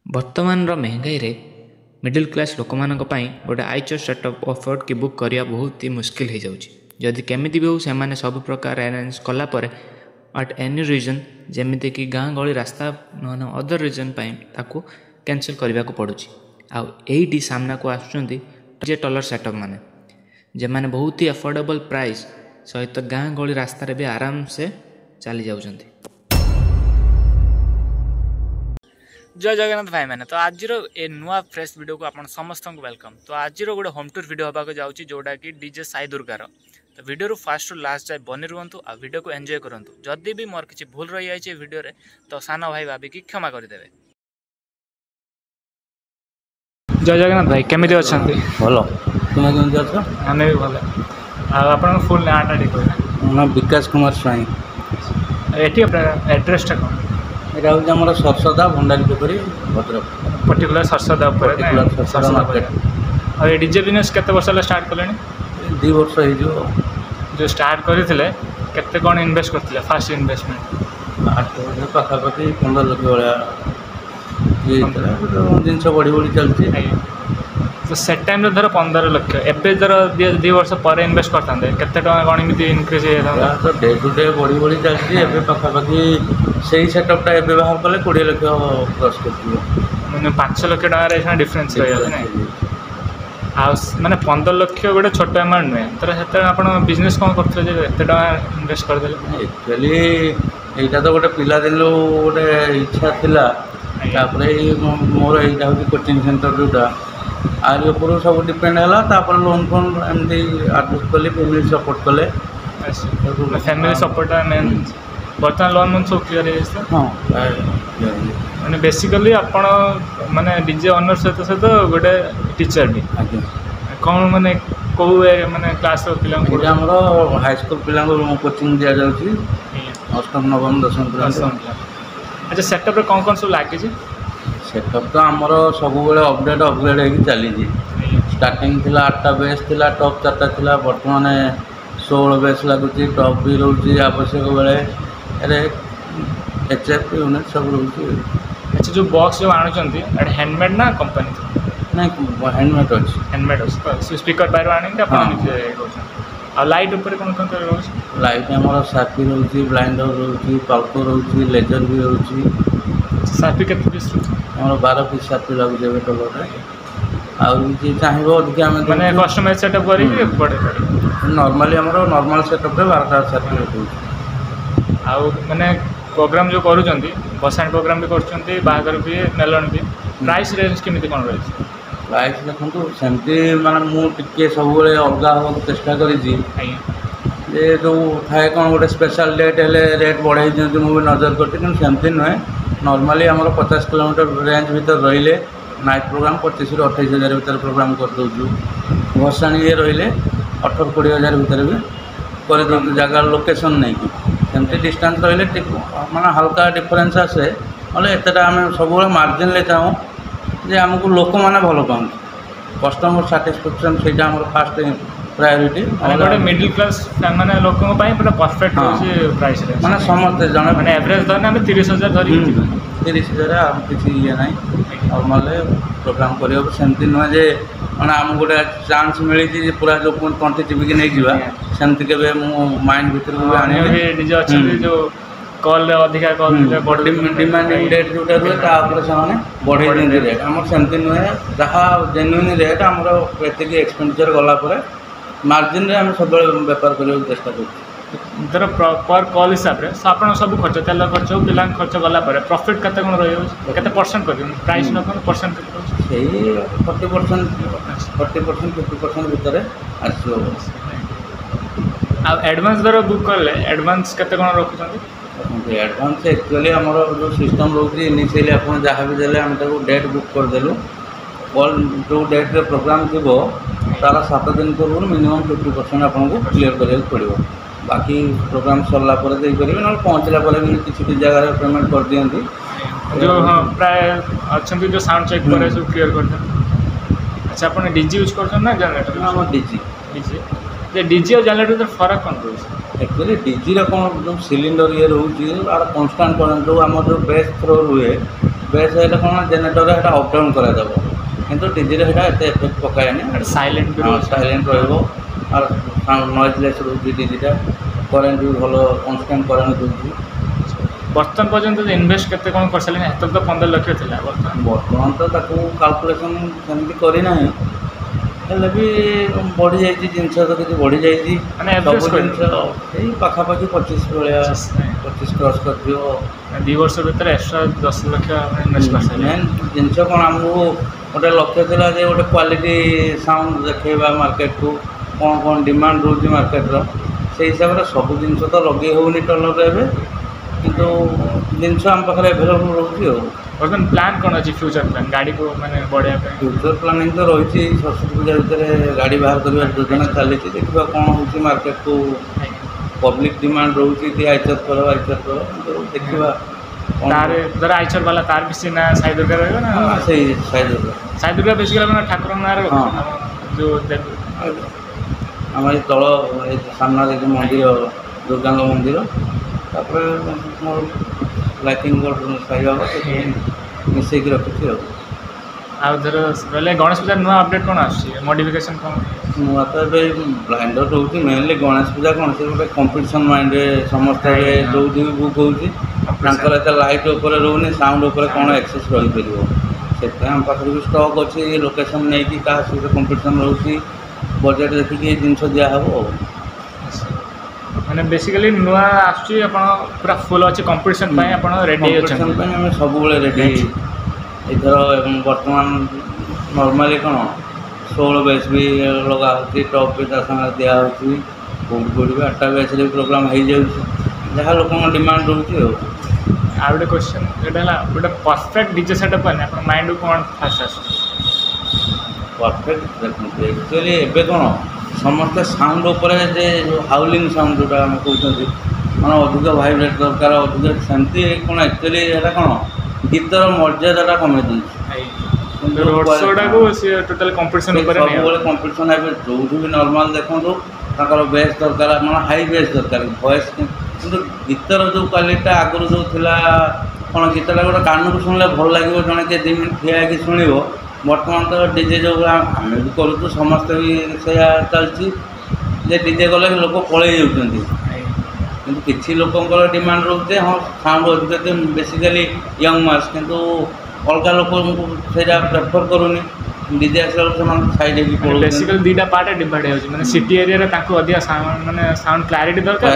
ବର୍ତ୍ତମାନର ମହଙ୍ଗାଇରେ middle class ଲୋକମାନଙ୍କ ପାଇଁ ଗୋଟେ ଆଇଚର୍ ସେଟଅପ୍ ଅଫର୍ଡ କି ବୁକ୍ କରିବା ବହୁତ ହି ମୁସ୍କିଲ ହେଇଯାଉଛି। ଯଦି କେମିତି ବି ହେଉ ସେମାନେ ସବୁ ପ୍ରକାର ଆରେଞ୍ଜ କଲା ପରେ ଆଟ୍ ଏନି ରିଜନ୍ ଯେମିତିକି ଗାଁ ଗହଳି ରାସ୍ତା ନହେଲେ ଅଦର ରିଜନ୍ ପାଇଁ ତାକୁ କ୍ୟାନସଲ୍ କରିବାକୁ ପଡ଼ୁଛି। ଆଉ ଏଇଠି ସାମ୍ନାକୁ ଆସୁଛନ୍ତି ଯେ ଟଲର ସେଟଅପ୍ ମାନେ ଯେମାନେ ବହୁତ ହି ଆଫୋର୍ଡେବଲ୍ ପ୍ରାଇସ୍ ସହିତ ଗାଁ ଗହଳି ରାସ୍ତାରେ ବି ଆରାମସେ ଚାଲି ଯାଉଛନ୍ତି। जय जगन्नाथ भाई मैंने तो आज ए नुआ फ्रेश वीडियो को आपण समस्त को वेलकम। तो आज गोटे होम टूर वीडियो होगा जाऊँगी जोटा कि डीजे साई दुर्गार। तो वीडियो फास्ट रु लास्ट जाए बनी रुहतु आ वीडियो को एंजॉय करूँ। जदि भी मोर किसी भूल रही है वीडियो रे तो साना भाई भाविकी क्षमा करदेवे। जय जगन्नाथ भाई केमी अच्छा भल तुम केमी अछ? आम भी भल। आप फुल नाटा ठीक विकास कुमार स्वाई। ये एड्रेसटा कौन? এটা হচ্ছে আমার সরসদা ভণ্ডারী পোখরী ভদ্রক पर्टिकुलर सरसदा মার্কেট। और ये डीजे बिजनेस केते वर्ष स्टार्ट कले? 2 वर्ष हो जो स्टार्ट करते केते कौन इन्वेस्ट करते फास्ट इन्वेस्टमेंट? 8 वर्ष पाखापाखि 15 लाख भाया जिन बढ़ी बढ़ी चलती। तो से टाइम धर 15 लाख एवं धर 2 वर्ष पर इन्वेस्ट करते केते कौन एमती इनक्रीज तो डे टू डे बढ़ी बढ़ी चलती। एवं पाखापाखि से सेटअपटा एवं बाहर कले 20 लाख क्रॉस कर मैंने 5 लाख टकर डिफरेन्स रही मैंने 15 लाख गोटे छोट अमाउंट नुहे। तो से आप बिजनेस कौन करते इन्वेस्ट करदे? एक्चुअली यहाँ तो गोटे पिला दिन गोटे इच्छा थिला मोर यहाँ हूँ कोचिंग सेंटर जोटा आर ऊपर सब डिपेंड है। लोन फोन एमती आडजस्ट कली फैमिली सपोर्ट कले। फैमिली सपोर्ट मेन बर्तमान लोन मन सब क्लियर है। हाँ मैंने बेसिकली आपण माने डीजे ऑनर सहित सहित गोटे टीचर भी कौन माने कौ माने क्लास पिला हाई स्कूल पिला कोचिंग दि जाऊँगी अष्टम नवम दशम। अच्छा सेटअप कौन कौन सब लगे? सेटअप तो आमर सब अपडेट अपग्रेड हो चली। स्टार्टिंग थिला 8टा बेस थिला टॉप 4टा थिला बर्तमान 16 बेस लगुच टॉप भी रोचे आवश्यक बेले एचएफ यूनिट सब रोचे। अच्छा जो बॉक्स जो आणुचंती हैंडमेड ना कंपनी? नहीं हैंडमेड अच्छी। हैंडमेड अच्छी स्पीकर बाहर आने लाइट ऊपर कौन कौन रोचे? लाइट आमर साफी रोचे ब्लाइंडर रोचे पाल्को रोचे लेजर भी रोचे। साफी केते पीस रोचे? आमर 12 पीस साफी लगुचे टोलर आगे चाहिए अधिक आम मैंने कस्टमाइज सेटअप करी पड़े नॉर्मली आमर नॉर्मल सेटअप रे 12टा साफी रोचे। आउ माने प्रोग्राम जो करूचंती बसाण प्रोग्राम भी करचंती बाहागर भी मेलन भी प्राइस रेंज केमिति कोन रही? प्राइस देखो सेमती माने मु टिके सब अलग होगा चेष्टा करी जो थाए कौन गोटे स्पेशल डेट हेले रेट बढ़ाई दिखती मुझे नजर करती कि सेमती नुहे। नॉर्मली आमर 50 किलोमीटर रेंज भीतर रही नाइट प्रोग्राम 25 ରୁ 28 हज़ार भीतर प्रोग्राम कर दूँ। भसाणी ये रही 18-20 हज़ार भीतर भी कर दूँ जगार लोकेशन नहीं कि सेमती डिस्टेंस रही माने हल्का डिफरेन्स आसे ना एतटा आम सब मार्जिन ले चाहूँ जे आमको लोक मैंने भल पाऊँ कस्टमर साटिस्फैक्शन से फास्ट प्रायोरिटी गोटे मिडिल क्लास माने लोक पूरा परफेक्ट प्राइस माने समस्ते जन माने एवरेज धरने 30,000 धरी 30,000 किसी ये ना नॉर्मल प्रोग्राम करियो सेमती नुहे जे मैंने आम गोटे चांस मिली पूरा जो कंटी चिपिकी नहीं जावा सेमती केबे मु माइंड भीतर को आने डीजे अछि जो कॉल अधिका कॉल डिमांडिंग डेट जोटा रुए ता ऊपर से माने बढ़े दिन रेट हमर सेमती नुहे जहाँ जेन्युइन रेट हमर एतिक एक्सपेंडिचर गला परे मार्जिन रे हम सब व्यापार करने चेष्टा कर धर पर कॉल हिसाब से आप सब खर्च तेल खर्च पिला खर्च गला प्रॉफिट केते कोन रही केते परसेंट कर प्राइस न कोन परसेंट से 40% 50% भीतर आसो। आ एडवांस धर बुक करले एडवांस केते कोन रखुछन? एडवांस एक्चुअली आमर जो सिस्टम रोचे इनिशियली आप जहाँ भी देले हम डेट बुक करदेलु कॉल जो डेट रे प्रोग्राम थी तार 7 दिन पूर्व मिनिमम 50% आपको क्लियर करा पड़ो। बाकी प्रोग्राम सरला देकर ना पहुँचला किसी जगह पेमेंट कर दिखती जो हाँ प्राय अच्छा जो साउंड चेक करे सब क्लियर कर। अच्छा आप डीजी यूज कर ना जनरेटर? डीजी डीजी और जनरेटर फरक कौन रोज? एक्चुअली डीजी कौन जो सिलिंडर ये रोचे कन्स्टाट करेंट जो आम जो बेस थ्रो रुए ବେସ୍ ହେଲେ କ'ଣ ଜେନେରେଟରରେ ସେଇଟା ଅପ୍ ଡାଉନ୍ କରାଯାବ, କିନ୍ତୁ ଡିଜିରେ ସେଇଟା ଏତେ ଏଫେକ୍ଟ ପକାଏନି, ସାଇଲେଣ୍ଟ ସାଇଲେଣ୍ଟ ରହିବ ଆଉ ନଏଜଲେସ୍ ରହୁଛି ଡିଜିଟା। କରେଣ୍ଟ ବି ଭଲ କନଷ୍ଟାଣ୍ଟ କରେଣ୍ଟ ଦେଉଛି। ବର୍ତ୍ତମାନ ପର୍ଯ୍ୟନ୍ତ ଇନଭେଷ୍ଟ କେତେ କ'ଣ କରିସାରିଲେଣି? ସେତେବେଳେ ତ 15 ଲକ୍ଷ ଥିଲା, ବର୍ତ୍ତମାନ ତ ତାକୁ କାଲକୁଲେସନ୍ ସେମିତି କରିନାହିଁ, ହେଲେ ବି ବଢ଼ିଯାଇଛି ଜିନିଷ ତ କିଛି ବଢ଼ିଯାଇଛି। ମାନେ ସବୁ ଜିନିଷ ସେଇ ପାଖାପାଖି 25 ଭଳିଆ 25 କ୍ରସ୍ କରିଥିବ। 2 ବର୍ଷ ଭିତରେ ଏକ୍ସଟ୍ରା 10 ଲକ୍ଷ ଇନଭେଷ୍ଟ କରିସାରିଲେଣି। ମେନ୍ ଜିନିଷ କ'ଣ, ଆମକୁ ଗୋଟେ ଲକ୍ଷ୍ୟ ଥିଲା ଯେ ଗୋଟେ କ୍ୱାଲିଟି ସାଉଣ୍ଡ ଦେଖେଇବା ମାର୍କେଟକୁ, କ'ଣ ଡିମାଣ୍ଡ ରହୁଛି ମାର୍କେଟର, ସେଇ ହିସାବରେ ସବୁ ଜିନିଷ ତ ଲଗେଇ ହେଉନି ଟର୍ଣ୍ଣରରେ ଏବେ, କିନ୍ତୁ ଜିନିଷ ଆମ ପାଖରେ ଆଭେଲେବୁଲ୍ ରହୁଛି। ଆଉ ବର୍ତ୍ତମାନ ପ୍ଲାନ୍ କ'ଣ ଅଛି, ଫ୍ୟୁଚର୍ ପ୍ଲାନ୍ ଗାଡ଼ିକୁ ମାନେ ବଢ଼େଇବା ପାଇଁ? ଫ୍ୟୁଚର୍ ପ୍ଲାନିଂ ତ ରହିଛି, ସରସ୍ୱତୀ ପୂଜା ଭିତରେ ଗାଡ଼ି ବାହାର କରିବାର ଯୋଜନା ଚାଲିଛି। ଦେଖିବା କ'ଣ ହେଉଛି ମାର୍କେଟକୁ, ପବ୍ଲିକ୍ ଡିମାଣ୍ଡ ରହୁଛି କି ଆଇଚର୍ କର କିନ୍ତୁ ଦେଖିବା। ତାର ଧର ଆଇଚର୍ ବାଲା ତାର ବେଶୀ ନା ସାଇ ଦୁର୍ଗା ରହିବ ନା? ସେଇ ସାଇ ଦୁର୍ଗା ବେଶୀ ଗଲା ମାନେ ଠାକୁରଙ୍କ ନାଁରେ ଯେଉଁ ଆମର ଏଇ ତଳ ଏଇ ସାମ୍ନାରେ ଯେଉଁ ମନ୍ଦିର, ଦୁର୍ଗାଙ୍କ ମନ୍ଦିର, ତାପରେ ମୋର ଲାଇଟିଂ ବୋର୍ଡ଼ ସାଇବାବା ମିଶେଇକି ରଖୁଛି। ଆଉ ଧର ରହିଲେ ଗଣେଶ ପୂଜାର ନୂଆ ଅପଡ଼େଟ୍ କ'ଣ ଆସୁଛି, ମଡ଼ିଫିକେସନ୍ କ'ଣ? ନୂଆ ତ ଏବେ ବ୍ଲାଇଣ୍ଡର ରହୁଛି। ମେନଲି ଗଣେଶ ପୂଜା କ'ଣ, ସେ ଗୋଟେ କମ୍ପିଟିସନ୍ ମାଇଣ୍ଡରେ ସମସ୍ତେ ଯେଉଁଠି ବି ବୁକ୍ ହେଉଛି, ତାଙ୍କର ଏତେ ଲାଇଟ୍ ଉପରେ ରହୁନି, ସାଉଣ୍ଡ ଉପରେ କ'ଣ ଏକ୍ସେସ୍ ରହିପାରିବ। ସେଥିପାଇଁ ଆମ ପାଖରେ ବି ଷ୍ଟକ୍ ଅଛି, ଲୋକେସନ୍ ନେଇକି କାହା ସହିତ କମ୍ପିଟିସନ୍ ରହୁଛି, ବଜେଟ୍ ଦେଖିକି ଏ ଜିନିଷ ଦିଆହେବ। ଆଉ ମାନେ ବେସିକାଲି ନୂଆ ଆସୁଛି, ଆପଣ ପୁରା ଫୁଲ୍ ଅଛି କମ୍ପିଟିସନ୍ ପାଇଁ, ଆପଣ ରେଡ଼ି ଅଛନ୍ତି? କମ୍ପିଟିସନ୍ ପାଇଁ ଆମେ ସବୁବେଳେ ରେଡ଼ି। ଏଥର ବର୍ତ୍ତମାନ ନର୍ମାଲି କ'ଣ 16 ବେଚ୍ ବି ଲଗା ହେଉଛି, ଟପ୍ ବି ତା ସାଙ୍ଗରେ ଦିଆହେଉଛି, କେଉଁଠି ବି 8ଟା ବେଚ୍ରେ ବି ପ୍ରୋଗ୍ରାମ୍ ହେଇଯାଉଛି, ଯାହା ଲୋକଙ୍କ ଡିମାଣ୍ଡ ରହୁଛି। ଆଉ ଗୋଟେ କ୍ୱେଶ୍ଚନ୍ ଏଇଟା ହେଲା, ଗୋଟେ ପରଫେକ୍ଟ ଡିଜେ ସେଟଅପ୍ ପାଇଁ ଆପଣ ମାଇଣ୍ଡକୁ କ'ଣ ଫାଷ୍ଟ ଆସୁଛି? ପରଫେକ୍ଟ ଦେଖନ୍ତୁ, ଆକ୍ଚୁଆଲି ଏବେ କ'ଣ ସମସ୍ତେ ସାଉଣ୍ଡ ଉପରେ, ଯେ ହାଉଲିଂ ସାଉଣ୍ଡ ଯେଉଁଟା ଆମେ କହୁଛନ୍ତି, ମାନେ ଅଧିକ ଭାଇବ୍ରେଟ୍ ଦରକାର, ଅଧିକ ସେମିତି କ'ଣ ଆକ୍ଚୁଆଲି ଏଇଟା କ'ଣ ଗୀତର ମର୍ଯ୍ୟାଦାଟା କମେଇ ଦେଉଛି। ସବୁବେଳେ କମ୍ପିଟିସନ୍ ଏବେ ଯେଉଁଠି ବି ନର୍ମାଲ୍ ଦେଖନ୍ତୁ, ତାଙ୍କର ବେସ୍ ଦରକାର, ମାନେ ହାଇ ବେସ୍ ଦରକାର, ଭଏସ୍। କିନ୍ତୁ ଗୀତର ଯେଉଁ କ୍ୱାଲିଟିଟା ଆଗରୁ ଯେଉଁ ଥିଲା, କ'ଣ ଗୀତଟା ଗୋଟେ କାନକୁ ଶୁଣିଲେ ଭଲ ଲାଗିବ, ଜଣେ କିଏ 2 ମିନିଟ୍ ଠିଆ ହେଇକି ଶୁଣିବ। ବର୍ତ୍ତମାନ ତ ଡିଜେ ଯେଉଁଭଳିଆ ଆମେ ବି କରୁଛୁ, ସମସ୍ତେ ବି ସେଇଆ ଚାଲିଛି, ଯେ ଡିଜେ ଗଲେ ଲୋକ ପଳେଇ ଯାଉଛନ୍ତି। କିନ୍ତୁ କିଛି ଲୋକଙ୍କର ଡିମାଣ୍ଡ ରହୁଛି, ହଁ ସାଉଣ୍ଡ ଅଧିକ, ବେସିକାଲି ୟଙ୍ଗ ମାସ୍, କିନ୍ତୁ ଅଲଗା ଲୋକଙ୍କୁ ସେଇଟା ପ୍ରେଫର୍ କରୁନି। ଡିଜେ ଆସିଲା ବେଳକୁ ସେମାନେ ସାଇଡ୍ ହେଇକି ପଳଉଛନ୍ତି। ବେସିକାଲି 2ଟା ପାର୍ଟ ଡିଭାଇଡ୍ ହେଉଛି, ମାନେ ସିଟି ଏରିଆରେ ତାଙ୍କୁ ଅଧିକା ସାଉଣ୍ଡ, ମାନେ ସାଉଣ୍ଡ କ୍ଲାରିଟି ଦରକାର,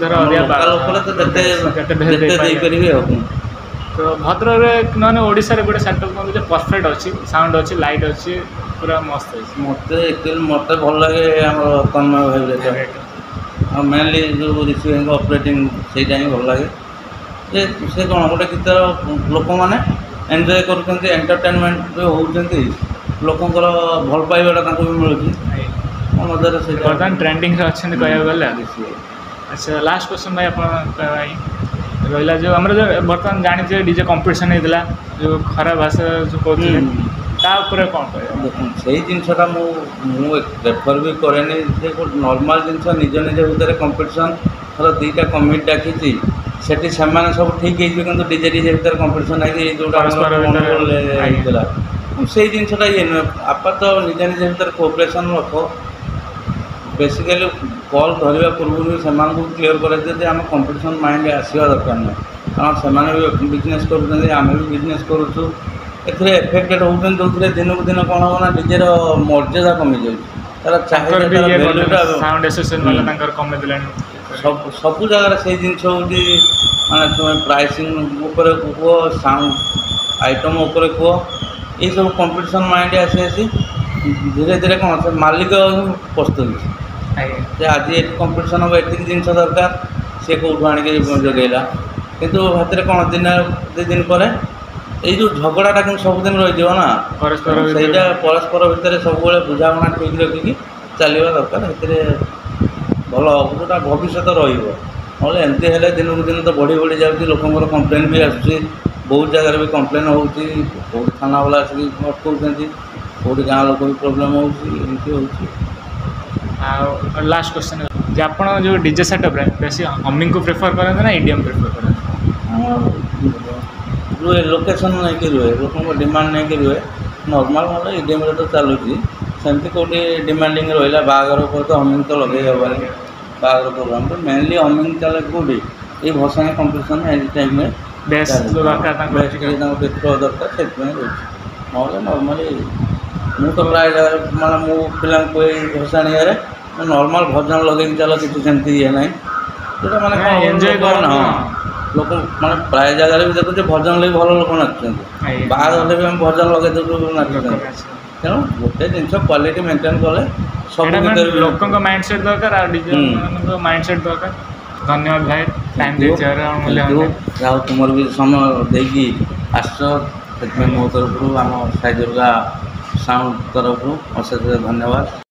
ଧର ଅଧିକା ଲୋକରେ ତ ଯେତେ ଦେଇପାରିବେ। ଆଉ ତ ଭଦ୍ରକରେ ନହେଲେ ଓଡ଼ିଶାରେ ଗୋଟେ ସେଟଅପ୍ କ'ଣ ଯେ ପରଫେକ୍ଟ ଅଛି, ସାଉଣ୍ଡ ଅଛି, ଲାଇଟ୍ ଅଛି, ପୁରା ମସ୍ତ ଅଛି? ମୋତେ ଭଲ ଲାଗେ ଆମର ତନ୍ମୟ ଭାଇବ୍ରେଟର, ଆଉ ମେନଲି ଯେଉଁ ରିସିଭିଂ ଅପରେଟିଂ, ସେଇଟା ହିଁ ଭଲ ଲାଗେ। ଯେ ସେ କ'ଣ ଗୋଟେ ଗୀତର ଲୋକମାନେ ଏନ୍ଜୟ କରୁଛନ୍ତି, ଏଣ୍ଟରଟେନମେଣ୍ଟ ବି ହେଉଛନ୍ତି, ଲୋକଙ୍କର ଭଲ ପାଇବାଟା ତାଙ୍କୁ ବି ମିଳୁଛି। ମୋ ମଧ୍ୟରେ ସେଇଟା ବର୍ତ୍ତମାନ ଟ୍ରେଣ୍ଡିଂରେ ଅଛନ୍ତି କହିବାକୁ ଗଲେ। ଆଚ୍ଛା, ଲାଷ୍ଟ କ୍ୱେଶ୍ଚନ୍ ଭାଇ ଆପଣଙ୍କ ପାଇଁ ରହିଲା, ଯେଉଁ ଆମର ଯେଉଁ ବର୍ତ୍ତମାନ ଜାଣିଛେ ଡିଜେ କମ୍ପିଟିସନ୍ ହେଇଥିଲା, ଯେଉଁ ଖରାପ ଭାଷା ଯେଉଁ କହୁଥିଲେ, ତା ଉପରେ କ'ଣ କହିବେ? ଦେଖନ୍ତୁ, ସେଇ ଜିନିଷଟା ମୁଁ ପ୍ରେଫର୍ ବି କରେନି, ଯେ ଗୋଟେ ନର୍ମାଲ୍ ଜିନିଷ ନିଜ ଭିତରେ କମ୍ପିଟିସନ୍। ଧର 2ଟା କମିଟି ଡାକିଛି, ସେଠି ସେମାନେ ସବୁ ଠିକ୍ ହେଇଯିବେ, କିନ୍ତୁ ଡିଜେ ଭିତରେ କମ୍ପିଟିସନ୍ ହେଇକି ଯେଉଁଟା ହେଇଥିଲା, ସେଇ ଜିନିଷଟା ଇଏ ନୁହେଁ। ଆପାତ ନିଜ ଭିତରେ କୋଅପରେସନ୍ ରଖ। ବେସିକାଲି କଲ୍ ଧରିବା ପୂର୍ବରୁ ସେମାନଙ୍କୁ କ୍ଲିୟର୍ କରାଯାଏ ଯେ ଆମେ କମ୍ପିଟିସନ୍ ମାଇଣ୍ଡରେ ଆସିବା ଦରକାର ନାହିଁ, କାରଣ ସେମାନେ ବି ବିଜନେସ୍ କରୁଛନ୍ତି, ଆମେ ବି ବିଜନେସ୍ କରୁଛୁ। ଏଥିରେ ଏଫେକ୍ଟେଡ୍ ହେଉଛନ୍ତି, ଯେଉଁଥିରେ ଦିନକୁ ଦିନ କ'ଣ ହେବ ନା ଡିଜେର ମର୍ଯ୍ୟାଦା କମିଯାଉଛି, ତାର ସବୁ ଜାଗାରେ ସେଇ ଜିନିଷ ହେଉଛି। ମାନେ ତୁମେ ପ୍ରାଇସିଂ ଉପରେ କୁହ, ସାଉଣ୍ଡ ଆଇଟମ୍ ଉପରେ କୁହ, ଏଇସବୁ କମ୍ପିଟିସନ୍ ମାଇଣ୍ଡ ଆସି ଧୀରେ ଧୀରେ କ'ଣ ସେ ମାଲିକ ପସ୍ତଉଛି ଯେ ଆଜି ଏଠି କମ୍ପିଟିସନ୍ ହେବ, ଏତିକି ଜିନିଷ ଦରକାର, ସେ କେଉଁଠୁ ଆଣିକି ଯୋଗାଇଲା। କିନ୍ତୁ ସେଥିରେ କ'ଣ ଦିନେ 2 ଦିନ ପରେ ଏଇ ଯେଉଁ ଝଗଡ଼ାଟା କିନ୍ତୁ ସବୁଦିନ ରହିଯିବ ନା, ସେଇଟା ପରସ୍ପର ଭିତରେ ସବୁବେଳେ ବୁଝାମଣା ଠିକ୍ ରଖିକି ଚାଲିବା ଦରକାର। ସେଥିରେ ଭଲ ଯେଉଁଟା ଭବିଷ୍ୟତ ରହିବ। ନହେଲେ ଏମିତି ହେଲେ ଦିନକୁ ଦିନ ତ ବଢ଼ି ଯାଉଛି, ଲୋକଙ୍କର କମ୍ପ୍ଲେନ୍ ବି ଆସୁଛି, ବହୁତ ଜାଗାରେ ବି କମ୍ପ୍ଲେନ୍ ହେଉଛି, କେଉଁଠି ଥାନାବାଲା ଆସିକି ଅଟକାଉଛନ୍ତି, କେଉଁଠି ଗାଁ ଲୋକ ବି ପ୍ରୋବ୍ଲେମ୍ ହେଉଛି, ଏମିତି ହେଉଛି। ଆଉ ଲାଷ୍ଟ କ୍ୱେଶ୍ଚନ୍ ଯେ ଆପଣ ଯେଉଁ ଡିଜେ ସେଟଅପ୍ରେ ବେଶୀ ହମିଂକୁ ପ୍ରିଫର୍ କରନ୍ତି ନା ଇଡିଏମ୍ ପ୍ରିଫର୍ କରନ୍ତି? रुहे लोकेशन नहीं रुहे लोक डिमांड नहीं रुहे नॉर्मल मतलब इडीएम तो चलुची सेमती कौटी डिमांडिंग रहा बाहागर तो हमिंग तो लगे हेबानी बाहागर प्रोग्राम तो मेनली हमिंग चले कौटी ये भसाणी कंपिटिशन एनी टाइम में बेस दरकार से नॉर्मली मु तो प्राय जगह मैं मु पिला भसाणी नॉर्मल भजन लगे चलो किसी सेमती ये ना जोटा मैंने एंजॉय कर लोक मैंने प्राय जगह भी देखुचे भजन लगे भल लोक नाचुं बाहर भी आम भजन लगे देखु नाचुं तेणु गोटे जिन क्वालिटी मेंटेन कले सब लोक माइंडसेट दरकार माइंडसेट दरकार धन्यवाद भाई टाइम तुम भी समय देगी आस मो तरफ आम साई दुर्गा साउंड तरफ अशेष धन्यवाद।